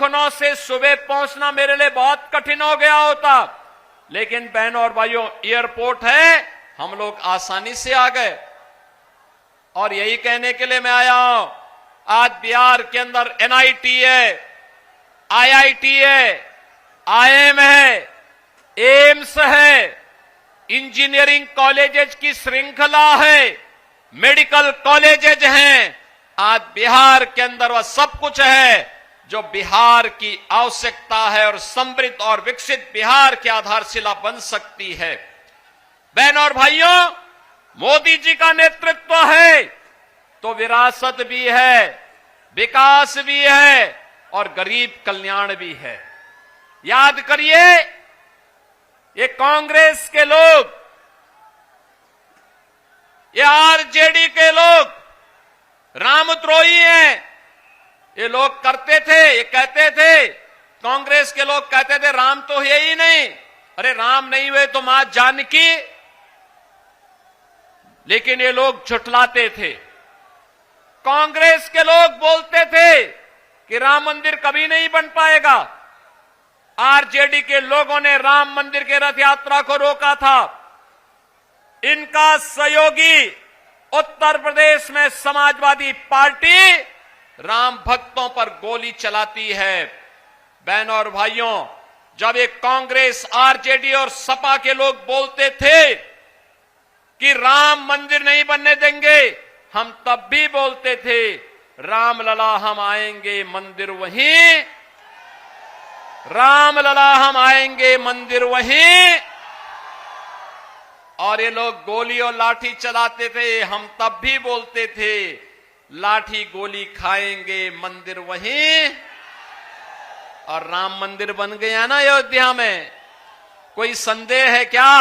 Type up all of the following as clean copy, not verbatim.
लखनऊ से सुबह पहुंचना मेरे लिए बहुत कठिन हो गया होता, लेकिन बहनों और भाइयों एयरपोर्ट है, हम लोग आसानी से आ गए। और यही कहने के लिए मैं आया हूं, आज बिहार के अंदर एनआईटी है, आईआईटी है, आईएम है, एम्स है, इंजीनियरिंग कॉलेजेस की श्रृंखला है, मेडिकल कॉलेजेस हैं। आज बिहार के अंदर वह सब कुछ है जो बिहार की आवश्यकता है और समृद्ध और विकसित बिहार की आधारशिला बन सकती है। बहनों और भाइयों, मोदी जी का नेतृत्व है तो विरासत भी है, विकास भी है और गरीब कल्याण भी है। याद करिए, ये कांग्रेस के लोग, ये आरजेडी के लोग रामद्रोही हैं। ये लोग करते थे, ये कहते थे, कांग्रेस के लोग कहते थे राम तो है ही नहीं। अरे राम नहीं हुए तो मां जानकी। लेकिन ये लोग झुठलाते थे। कांग्रेस के लोग बोलते थे कि राम मंदिर कभी नहीं बन पाएगा। आरजेडी के लोगों ने राम मंदिर के रथ यात्रा को रोका था। इनका सहयोगी उत्तर प्रदेश में समाजवादी पार्टी राम भक्तों पर गोली चलाती है। बहनों और भाइयों, जब एक कांग्रेस, आरजेडी और सपा के लोग बोलते थे कि राम मंदिर नहीं बनने देंगे, हम तब भी बोलते थे राम लला हम आएंगे मंदिर वहीं, राम लला हम आएंगे मंदिर वहीं। और ये लोग गोली और लाठी चलाते थे, हम तब भी बोलते थे लाठी गोली खाएंगे मंदिर वहीं। और राम मंदिर बन गया ना अयोध्या में, कोई संदेह है क्या?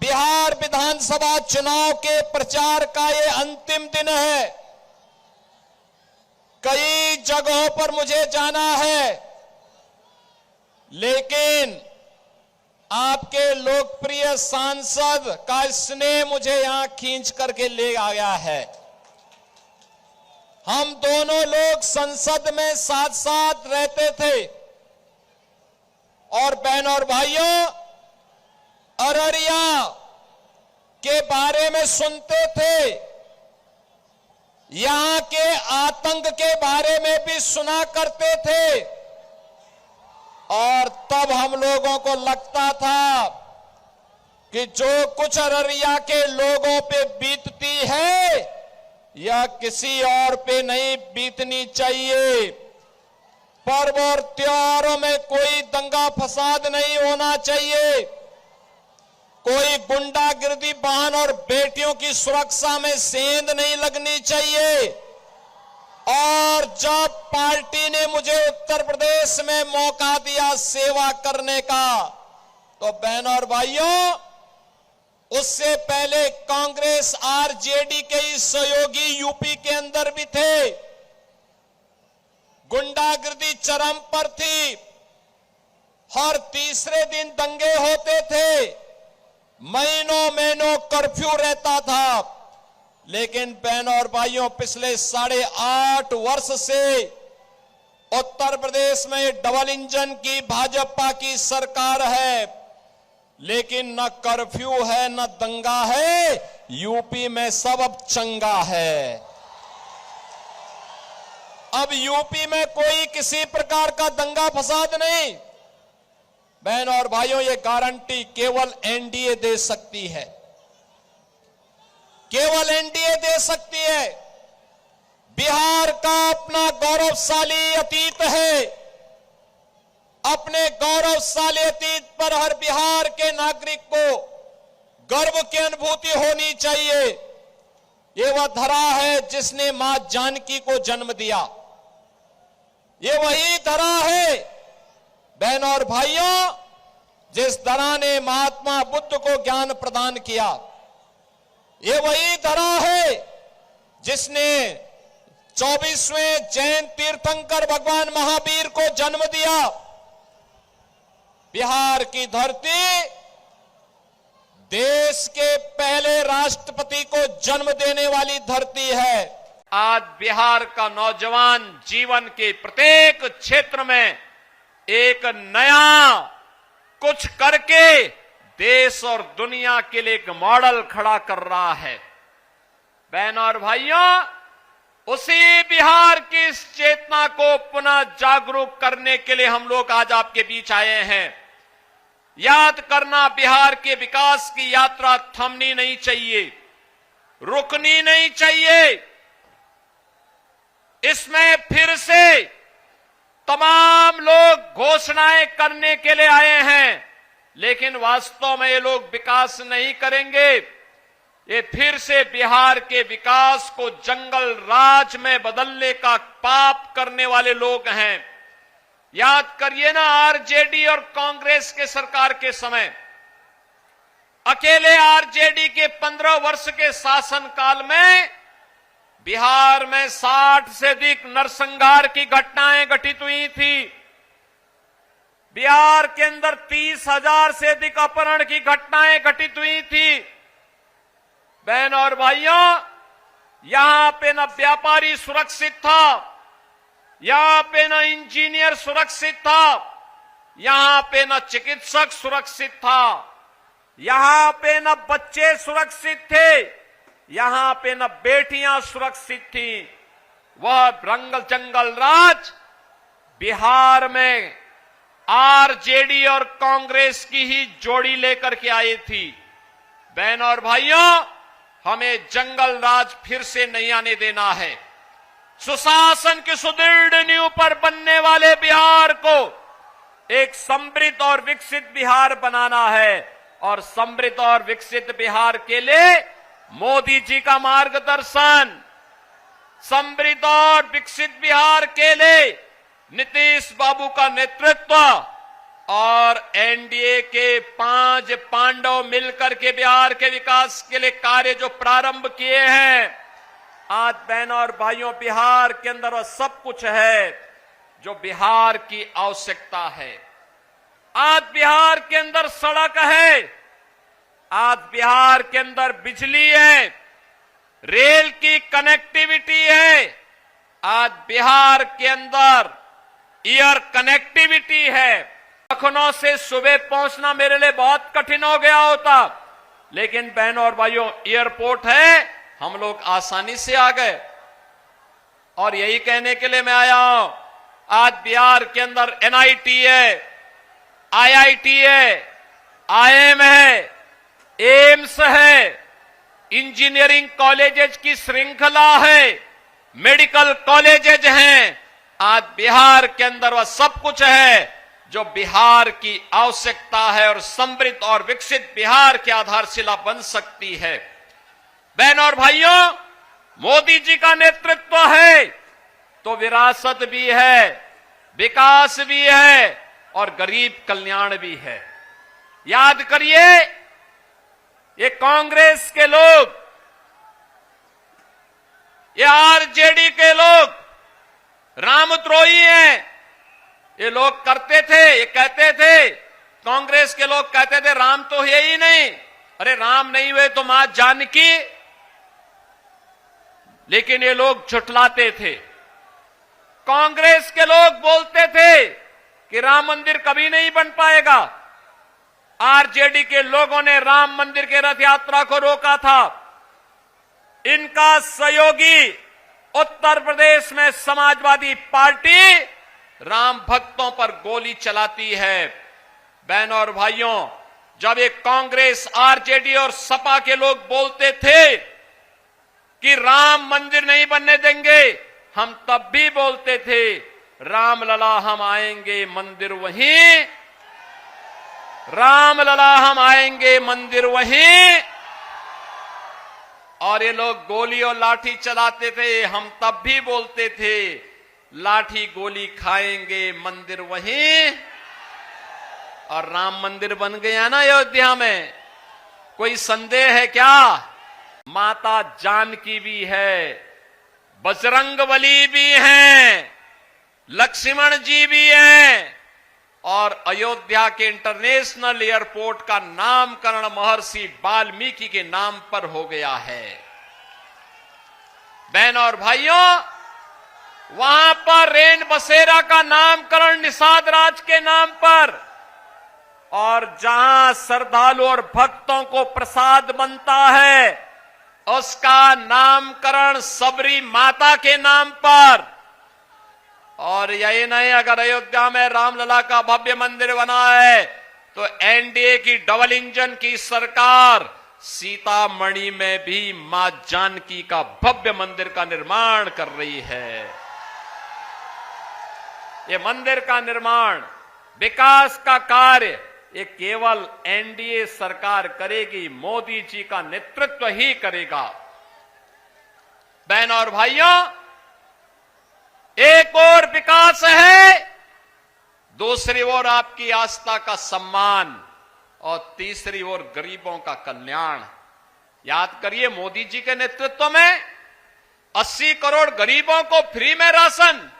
बिहार विधानसभा चुनाव के प्रचार का ये अंतिम दिन है। कई जगहों पर मुझे जाना है, लेकिन आपके लोकप्रिय सांसद का स्नेह मुझे यहां खींच करके ले आया है। हम दोनों लोग संसद में साथ साथ रहते थे। और बहनों और भाइयों, अररिया के बारे में सुनते थे, यहां के आतंक के बारे में भी सुना करते थे। और तब हम लोगों को लगता था कि जो कुछ अररिया के लोगों पे बीतती है, यह किसी और पे नहीं बीतनी चाहिए। पर्व और त्योहारों में कोई दंगा फसाद नहीं होना चाहिए, कोई गुंडागिर्दी, बहन और बेटियों की सुरक्षा में सेंध नहीं लगनी चाहिए। और जब पार्टी ने मुझे उत्तर प्रदेश में मौका दिया सेवा करने का, तो बहनों और भाइयों, उससे पहले कांग्रेस, आरजेडी के ही सहयोगी यूपी के अंदर भी थे। गुंडागिर्दी चरम पर थी, हर तीसरे दिन दंगे होते थे, महीनों महीनों कर्फ्यू रहता था। लेकिन बहनों और भाइयों, पिछले 8.5 वर्ष से उत्तर प्रदेश में डबल इंजन की भाजपा की सरकार है, लेकिन न कर्फ्यू है न दंगा है। यूपी में सब अब चंगा है। अब यूपी में कोई किसी प्रकार का दंगा फसाद नहीं। बहनों और भाइयों, ये गारंटी केवल एनडीए दे सकती है, केवल एनडीए दे सकती है। बिहार का अपना गौरवशाली अतीत है। अपने गौरवशाली अतीत पर हर बिहार के नागरिक को गर्व की अनुभूति होनी चाहिए। ये वह धरा है जिसने मां जानकी को जन्म दिया। ये वही धरा है बहनों और भाइयों, जिस धरा ने महात्मा बुद्ध को ज्ञान प्रदान किया। ये वही धरा है जिसने 24वें जैन तीर्थंकर भगवान महावीर को जन्म दिया। बिहार की धरती देश के पहले राष्ट्रपति को जन्म देने वाली धरती है। आज बिहार का नौजवान जीवन के प्रत्येक क्षेत्र में एक नया कुछ करके देश और दुनिया के लिए एक मॉडल खड़ा कर रहा है। बहनों और भाइयों, उसी बिहार की इस चेतना को पुनः जागरूक करने के लिए हम लोग आज आपके बीच आए हैं। याद करना, बिहार के विकास की यात्रा थमनी नहीं चाहिए, रुकनी नहीं चाहिए। इसमें फिर से तमाम लोग घोषणाएं करने के लिए आए हैं, लेकिन वास्तव में ये लोग विकास नहीं करेंगे। ये फिर से बिहार के विकास को जंगल राज में बदलने का पाप करने वाले लोग हैं। याद करिए ना, आरजेडी और कांग्रेस के सरकार के समय अकेले आरजेडी के 15 वर्ष के शासनकाल में बिहार में 60 से अधिक नरसंहार की घटनाएं घटित हुई थी। बिहार के अंदर 30,000 से अधिक अपहरण की घटनाएं घटित हुई थी। बहनों और भाइयों, यहां पे न व्यापारी सुरक्षित था, यहां पे न इंजीनियर सुरक्षित था, यहां पे न चिकित्सक सुरक्षित था, यहां पे न बच्चे सुरक्षित थे, यहां पे न बेटियां सुरक्षित थी। वह रंगल जंगल राज बिहार में आरजेडी और कांग्रेस की ही जोड़ी लेकर के आई थी। बहनों और भाइयों, हमें जंगल राज फिर से नहीं आने देना है। सुशासन की सुदृढ़ नींव पर बनने वाले बिहार को एक समृद्ध और विकसित बिहार बनाना है, और समृद्ध और विकसित बिहार के लिए मोदी जी का मार्गदर्शन, समृद्ध और विकसित बिहार के लिए नीतीश बाबू का नेतृत्व और एनडीए के 5 पांडव मिलकर के बिहार के विकास के लिए कार्य जो प्रारंभ किए हैं, आज बहनों और भाइयों, बिहार के अंदर वह सब कुछ है जो बिहार की आवश्यकता है। आज बिहार के अंदर सड़क है, आज बिहार के अंदर बिजली है, रेल की कनेक्टिविटी है, आज बिहार के अंदर एयर कनेक्टिविटी है। लखनऊ से सुबह पहुंचना मेरे लिए बहुत कठिन हो गया होता, लेकिन बहनों और भाइयों, एयरपोर्ट है, हम लोग आसानी से आ गए। और यही कहने के लिए मैं आया हूं, आज बिहार के अंदर एनआईटी है, आईआईटी है, आईएम है, एम्स है, इंजीनियरिंग कॉलेजेस की श्रृंखला है, मेडिकल कॉलेजेस हैं। आज बिहार के अंदर वह सब कुछ है जो बिहार की आवश्यकता है और समृद्ध और विकसित बिहार की आधारशिला बन सकती है। बहनों और भाइयों, मोदी जी का नेतृत्व है तो विरासत भी है, विकास भी है और गरीब कल्याण भी है। याद करिए, ये कांग्रेस के लोग, ये आरजेडी के लोग रामद्रोही हैं। ये लोग करते थे, ये कहते थे, कांग्रेस के लोग कहते थे राम तो है ही नहीं, अरे राम नहीं हुए तो मां जानकी। लेकिन ये लोग झुठलाते थे। कांग्रेस के लोग बोलते थे कि राम मंदिर कभी नहीं बन पाएगा। आरजेडी के लोगों ने राम मंदिर के रथ यात्रा को रोका था। इनका सहयोगी उत्तर प्रदेश में समाजवादी पार्टी राम भक्तों पर गोली चलाती है। बहनों और भाइयों, जब एक कांग्रेस, आरजेडी और सपा के लोग बोलते थे कि राम मंदिर नहीं बनने देंगे, हम तब भी बोलते थे राम लला हम आएंगे मंदिर वहीं, राम लला हम आएंगे मंदिर वहीं। और ये लोग गोली और लाठी चलाते थे, हम तब भी बोलते थे लाठी गोली खाएंगे मंदिर वहीं। और राम मंदिर बन गया ना अयोध्या में, कोई संदेह है क्या? माता जानकी भी है, बजरंगबली भी हैं, लक्ष्मण जी भी हैं, और अयोध्या के इंटरनेशनल एयरपोर्ट का नामकरण महर्षि वाल्मीकि के नाम पर हो गया है। बहन और भाइयों, वहां पर रेन बसेरा का नामकरण निषाद राज के नाम पर, और जहां श्रद्धालु और भक्तों को प्रसाद बनता है उसका नामकरण सबरी माता के नाम पर। और यही नहीं, अगर अयोध्या में रामलला का भव्य मंदिर बना है तो एनडीए की डबल इंजन की सरकार सीतामढ़ी में भी मां जानकी का भव्य मंदिर का निर्माण कर रही है। ये मंदिर का निर्माण, विकास का कार्य, ये केवल एनडीए सरकार करेगी, मोदी जी का नेतृत्व ही करेगा। बहन और भाइयों, एक और विकास है, दूसरी ओर आपकी आस्था का सम्मान, और तीसरी ओर गरीबों का कल्याण। याद करिए, मोदी जी के नेतृत्व में 80 करोड़ गरीबों को फ्री में राशन,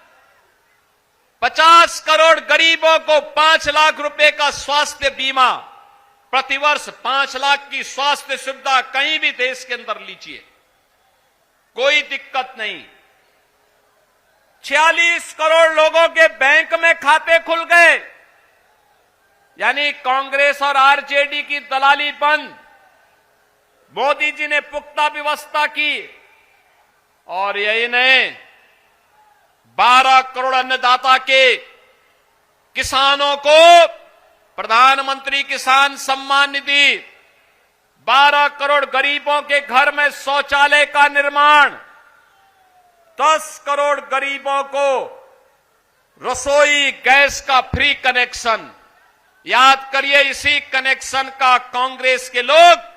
50 करोड़ गरीबों को 5 लाख रुपए का स्वास्थ्य बीमा, प्रतिवर्ष 5 लाख की स्वास्थ्य सुविधा कहीं भी देश के अंदर लीजिए, कोई दिक्कत नहीं। 46 करोड़ लोगों के बैंक में खाते खुल गए, यानी कांग्रेस और आरजेडी की दलाली बंद। मोदी जी ने पुख्ता व्यवस्था की, और यही नहीं, 12 करोड़ अन्नदाता के किसानों को प्रधानमंत्री किसान सम्मान निधि, 12 करोड़ गरीबों के घर में शौचालय का निर्माण, 10 करोड़ गरीबों को रसोई गैस का फ्री कनेक्शन। याद करिए, इसी कनेक्शन का कांग्रेस के लोग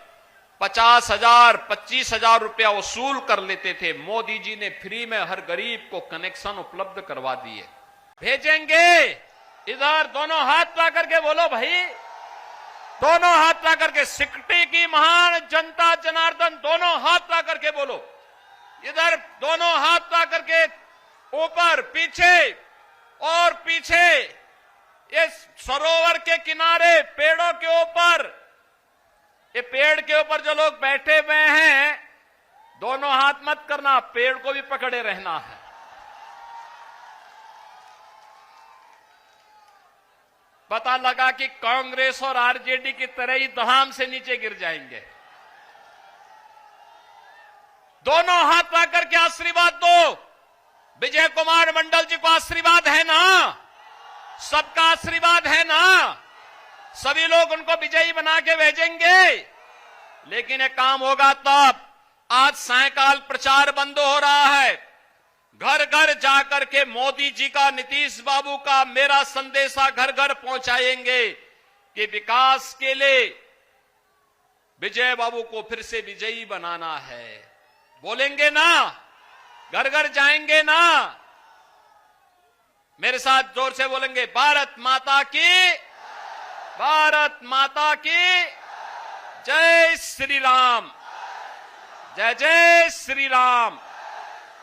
50,000 25,000 रुपया वसूल कर लेते थे। मोदी जी ने फ्री में हर गरीब को कनेक्शन उपलब्ध करवा दिए। भेजेंगे, इधर दोनों हाथ ला करके बोलो भाई, दोनों हाथ ला करके, सिकटी की महान जनता जनार्दन, दोनों हाथ ला करके बोलो, इधर दोनों हाथ ला करके, ऊपर पीछे और पीछे, इस सरोवर के किनारे, पेड़ों के ऊपर, ये पेड़ के ऊपर जो लोग बैठे हुए हैं, दोनों हाथ मत करना, पेड़ को भी पकड़े रहना है। पता लगा कि कांग्रेस और आरजेडी की तरह ही दहाम से नीचे गिर जाएंगे। दोनों हाथ ला करके आशीर्वाद दो। विजय कुमार मंडल जी को आशीर्वाद है ना? सबका आशीर्वाद है ना? सभी लोग उनको विजयी बना के भेजेंगे। लेकिन ये काम होगा तब। आज सायंकाल प्रचार बंद हो रहा है। घर घर जाकर के मोदी जी का, नीतीश बाबू का, मेरा संदेशा घर घर पहुंचाएंगे कि विकास के लिए विजय बाबू को फिर से विजयी बनाना है। बोलेंगे ना? घर घर जाएंगे ना? मेरे साथ जोर से बोलेंगे, भारत माता की, भारत माता की जय श्री राम, जय जय श्री राम।